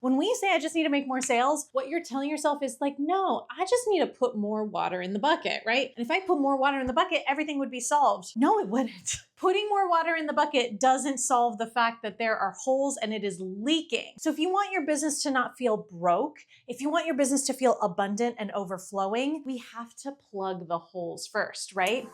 When we say I just need to make more sales, what you're telling yourself is like, no, I just need to put more water in the bucket, right? And if I put more water in the bucket, everything would be solved. No, it wouldn't. Putting more water in the bucket doesn't solve the fact that there are holes and it is leaking. So if you want your business to not feel broke, if you want your business to feel abundant and overflowing, we have to plug the holes first, right?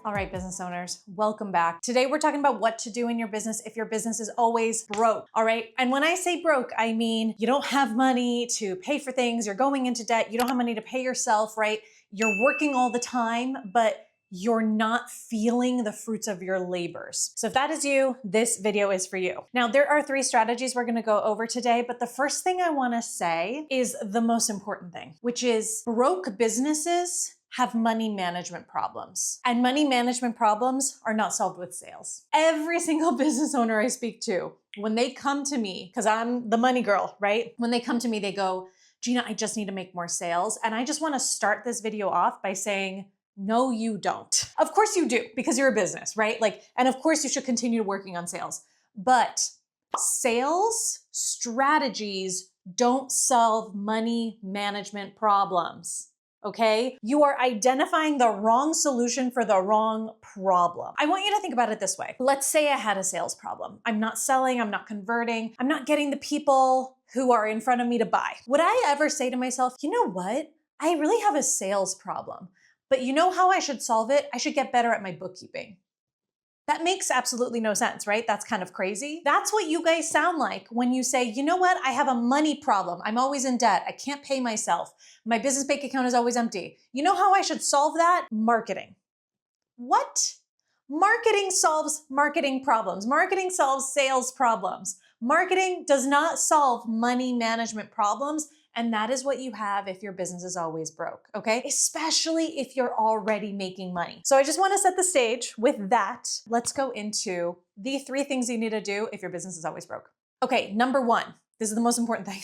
All right, business owners, welcome back. Today we're talking about what to do in your business if your business is always broke, all right? And when I say broke, I mean you don't have money to pay for things, you're going into debt, you don't have money to pay yourself, right? You're working all the time, but you're not feeling the fruits of your labors. So if that is you, this video is for you. Now, there are 3 strategies we're gonna go over today, but the first thing I wanna say is the most important thing, which is broke businesses have money management problems. And money management problems are not solved with sales. Every single business owner I speak to, when they come to me, because I'm the money girl, right? When they come to me, they go, Gina, I just need to make more sales. And I just want to start this video off by saying, no, you don't. Of course you do, because you're a business, right? And of course you should continue working on sales. But sales strategies don't solve money management problems. Okay? You are identifying the wrong solution for the wrong problem. I want you to think about it this way. Let's say I had a sales problem. I'm not selling, I'm not converting, I'm not getting the people who are in front of me to buy. Would I ever say to myself, you know what? I really have a sales problem, but you know how I should solve it? I should get better at my bookkeeping. That makes absolutely no sense, right? That's kind of crazy. That's what you guys sound like when you say, you know what? I have a money problem. I'm always in debt. I can't pay myself. My business bank account is always empty. You know how I should solve that? Marketing. What? Marketing solves marketing problems. Marketing solves sales problems. Marketing does not solve money management problems. And that is what you have if your business is always broke, okay? Especially if you're already making money. So I just wanna set the stage with that. Let's go into the 3 things you need to do if your business is always broke. Okay, number 1, this is the most important thing.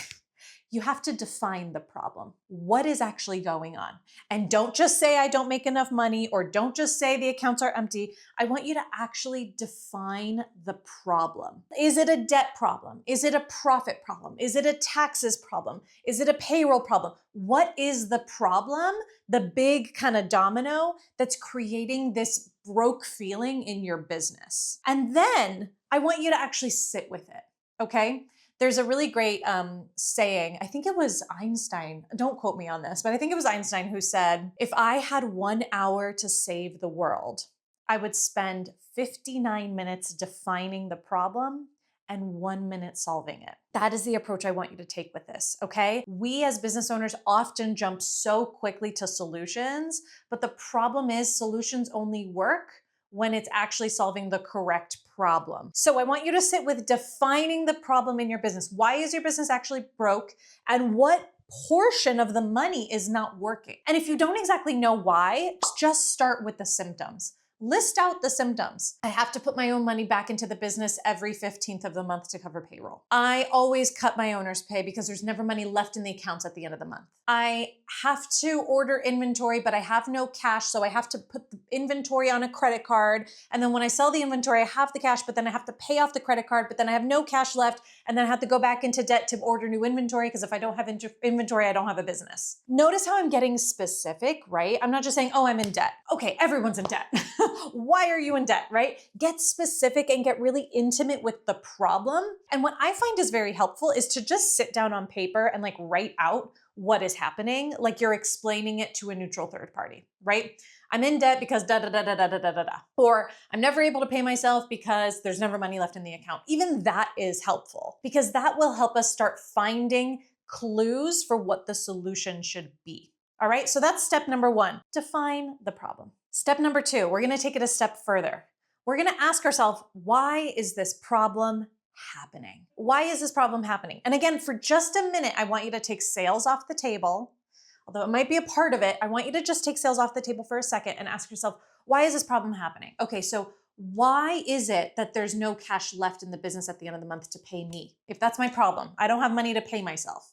You have to define the problem. What is actually going on? And don't just say I don't make enough money, or don't just say the accounts are empty. I want you to actually define the problem. Is it a debt problem? Is it a profit problem? Is it a taxes problem? Is it a payroll problem? What is the problem? The big kind of domino that's creating this broke feeling in your business. And then I want you to actually sit with it, okay? There's a really great saying, I think it was Einstein, don't quote me on this, but I think it was Einstein who said, if I had 1 hour to save the world, I would spend 59 minutes defining the problem and 1 minute solving it. That is the approach I want you to take with this, okay? We as business owners often jump so quickly to solutions, but the problem is solutions only work when it's actually solving the correct problem. So I want you to sit with defining the problem in your business. Why is your business actually broke? And what portion of the money is not working? And if you don't exactly know why, just start with the symptoms. List out the symptoms. I have to put my own money back into the business every 15th of the month to cover payroll. I always cut my owner's pay because there's never money left in the accounts at the end of the month. I have to order inventory, but I have no cash, so I have to put the inventory on a credit card. And then when I sell the inventory, I have the cash, but then I have to pay off the credit card, but then I have no cash left, and then I have to go back into debt to order new inventory, because if I don't have inventory, I don't have a business. Notice how I'm getting specific, right? I'm not just saying, oh, I'm in debt. Okay, everyone's in debt. Why are you in debt, right? Get specific and get really intimate with the problem. And what I find is very helpful is to just sit down on paper and write out what is happening, like you're explaining it to a neutral third party, right? I'm in debt because da da da da da da da da da. Or I'm never able to pay myself because there's never money left in the account. Even that is helpful, because that will help us start finding clues for what the solution should be. All right, so that's step number 1, define the problem. Step number 2, we're gonna take it a step further. We're gonna ask ourselves, why is this problem happening? Why is this problem happening? And again, for just a minute, I want you to take sales off the table. Although it might be a part of it, I want you to just take sales off the table for a second and ask yourself, why is this problem happening? Okay, so why is it that there's no cash left in the business at the end of the month to pay me? If that's my problem, I don't have money to pay myself.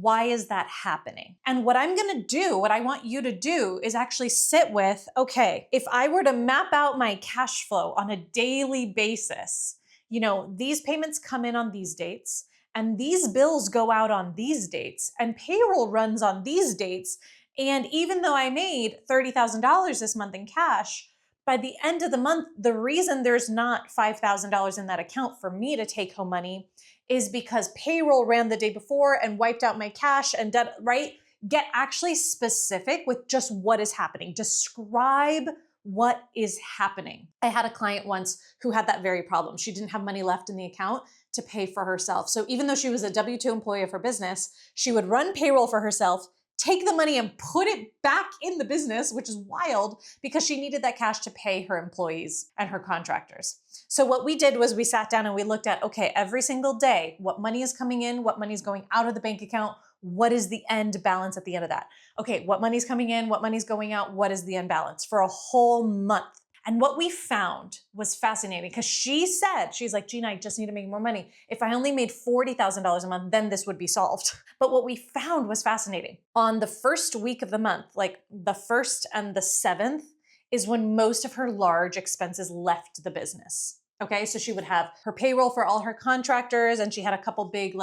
Why is that happening? And what I'm gonna do, what I want you to do is actually sit with, okay, if I were to map out my cash flow on a daily basis, these payments come in on these dates, and these bills go out on these dates, and payroll runs on these dates. And even though I made $30,000 this month in cash, by the end of the month, the reason there's not $5,000 in that account for me to take home money is because payroll ran the day before and wiped out my cash and debt, right? Get actually specific with just what is happening. Describe what is happening. I had a client once who had that very problem. She didn't have money left in the account to pay for herself. So even though she was a W-2 employee of her business, she would run payroll for herself, take the money and put it back in the business, which is wild because she needed that cash to pay her employees and her contractors. So what we did was we sat down and we looked at, okay, every single day, what money is coming in, what money is going out of the bank account, what is the end balance at the end of that? Okay, what money's coming in, what money's going out, what is the end balance for a whole month? And what we found was fascinating because she's like, Gina, I just need to make more money. If I only made $40,000 a month, then this would be solved. But what we found was fascinating. On the first week of the month, like the 1st and the 7th, is when most of her large expenses left the business. Okay, so she would have her payroll for all her contractors, and she had a couple big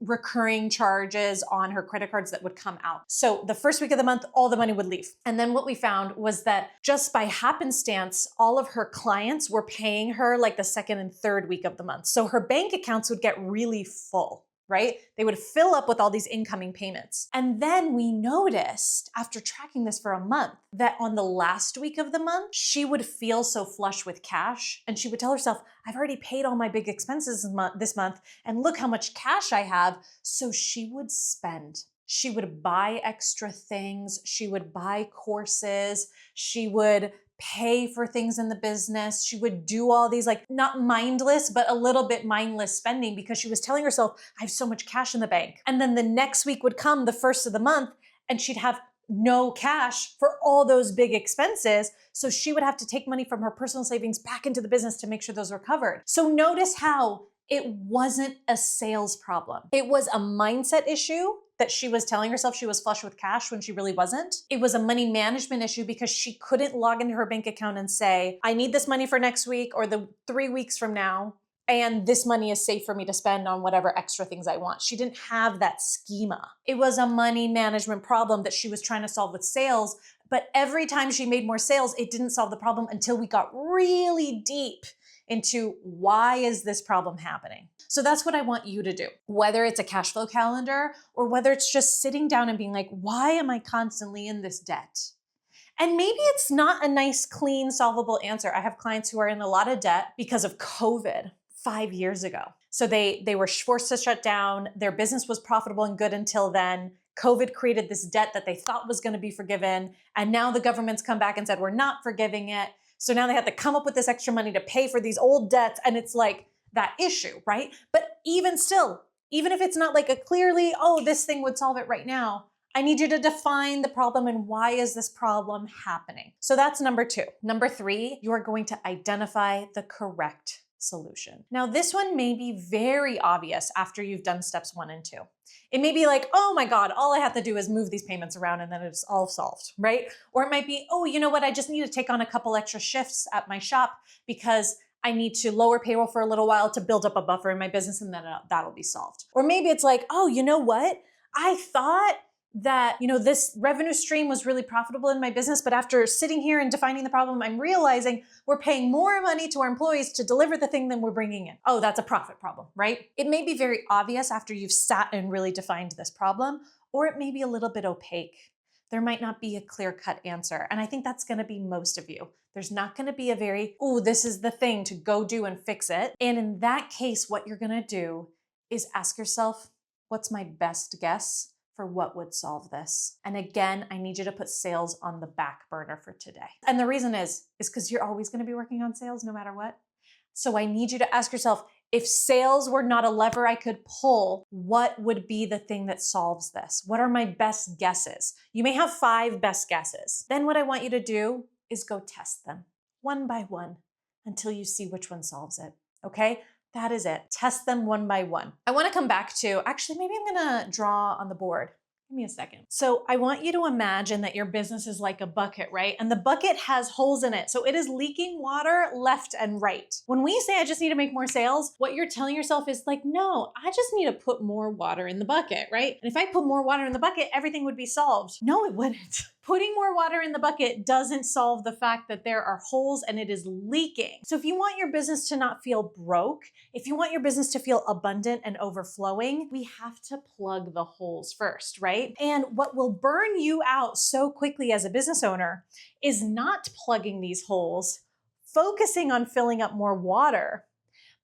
recurring charges on her credit cards that would come out. So the first week of the month, all the money would leave. And then what we found was that just by happenstance, all of her clients were paying her like the 2nd and 3rd week of the month. So her bank accounts would get really full, right? They would fill up with all these incoming payments. And then we noticed after tracking this for a month that on the last week of the month, she would feel so flush with cash. And she would tell herself, I've already paid all my big expenses this month, and look how much cash I have. So she would spend. She would buy extra things. She would buy courses. She would pay for things in the business. She would do all these not mindless, but a little bit mindless spending because she was telling herself, I have so much cash in the bank. And then the next week would come, the 1st of the month, and she'd have no cash for all those big expenses. So she would have to take money from her personal savings back into the business to make sure those were covered. So notice how it wasn't a sales problem. It was a mindset issue that she was telling herself she was flush with cash when she really wasn't. It was a money management issue because she couldn't log into her bank account and say, I need this money for next week or the 3 weeks from now, and this money is safe for me to spend on whatever extra things I want. She didn't have that schema. It was a money management problem that she was trying to solve with sales, but every time she made more sales, it didn't solve the problem until we got really deep into why is this problem happening? So that's what I want you to do, whether it's a cash flow calendar or whether it's just sitting down and being like, why am I constantly in this debt? And maybe it's not a nice, clean, solvable answer. I have clients who are in a lot of debt because of COVID 5 years ago. So they were forced to shut down. Their business was profitable and good until then. COVID created this debt that they thought was going to be forgiven. And now the government's come back and said, we're not forgiving it. So now they have to come up with this extra money to pay for these old debts. And it's like that issue, right? But even still, even if it's not like a clearly, oh, this thing would solve it right now, I need you to define the problem and why is this problem happening? So that's number 2. Number 3, you are going to identify the correct solution. Now, this one may be very obvious after you've done steps 1 and 2. It may be like, oh my God, all I have to do is move these payments around and then it's all solved, right? Or it might be, oh, you know what? I just need to take on a couple extra shifts at my shop because I need to lower payroll for a little while to build up a buffer in my business and then that'll be solved. Or maybe it's like, oh, you know what? I thought that, this revenue stream was really profitable in my business, but after sitting here and defining the problem, I'm realizing we're paying more money to our employees to deliver the thing than we're bringing in. Oh, that's a profit problem, right? It may be very obvious after you've sat and really defined this problem, or it may be a little bit opaque. There might not be a clear-cut answer. And I think that's going to be most of you. There's not going to be a very, oh, this is the thing to go do and fix it. And in that case, what you're going to do is ask yourself, what's my best guess for what would solve this? And again, I need you to put sales on the back burner for today. And the reason is because you're always going to be working on sales no matter what. So I need you to ask yourself, if sales were not a lever I could pull, what would be the thing that solves this? What are my best guesses? You may have 5 best guesses. Then what I want you to do is go test them one by one until you see which one solves it. Okay? That is it. Test them one by one. I want to come back to, actually, maybe I'm going to draw on the board. Give me a second. So I want you to imagine that your business is like a bucket, right? And the bucket has holes in it. So it is leaking water left and right. When we say I just need to make more sales, what you're telling yourself is like, no, I just need to put more water in the bucket, right? And if I put more water in the bucket, everything would be solved. No, it wouldn't. Putting more water in the bucket doesn't solve the fact that there are holes and it is leaking. So if you want your business to not feel broke, if you want your business to feel abundant and overflowing, we have to plug the holes first, right? And what will burn you out so quickly as a business owner is not plugging these holes, focusing on filling up more water.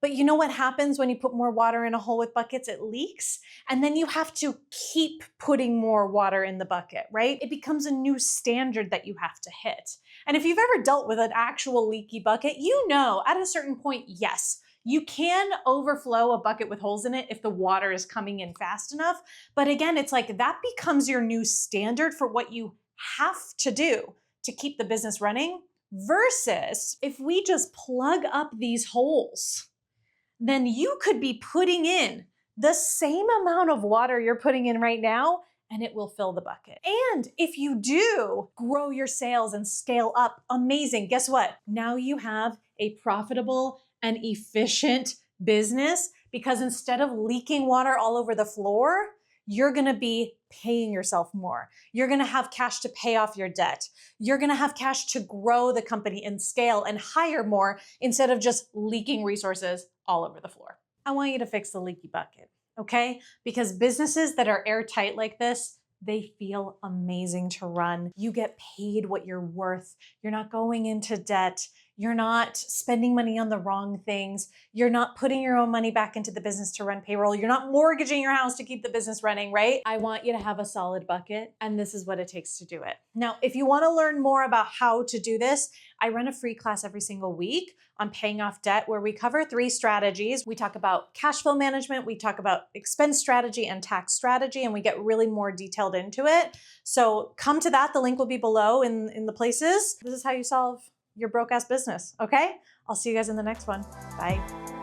But you know what happens when you put more water in a hole with buckets? It leaks. And then you have to keep putting more water in the bucket, right? It becomes a new standard that you have to hit. And if you've ever dealt with an actual leaky bucket, you know at a certain point, yes, you can overflow a bucket with holes in it if the water is coming in fast enough. But again, it's like that becomes your new standard for what you have to do to keep the business running, versus if we just plug up these holes, then you could be putting in the same amount of water you're putting in right now, and it will fill the bucket. And if you do grow your sales and scale up, amazing. Guess what? Now you have a profitable and efficient business, because instead of leaking water all over the floor, you're gonna be paying yourself more. You're gonna have cash to pay off your debt. You're gonna have cash to grow the company and scale and hire more instead of just leaking resources all over the floor. I want you to fix the leaky bucket, okay? Because businesses that are airtight like this, they feel amazing to run. You get paid what you're worth. You're not going into debt. You're not spending money on the wrong things. You're not putting your own money back into the business to run payroll. You're not mortgaging your house to keep the business running, right? I want you to have a solid bucket, and this is what it takes to do it. Now, if you want to learn more about how to do this, I run a free class every single week on paying off debt, where we cover 3 strategies. We talk about cash flow management, we talk about expense strategy and tax strategy, and we get really more detailed into it. So come to that. The link will be below in the places. This is how you solve your broke ass business, okay? I'll see you guys in the next one. Bye.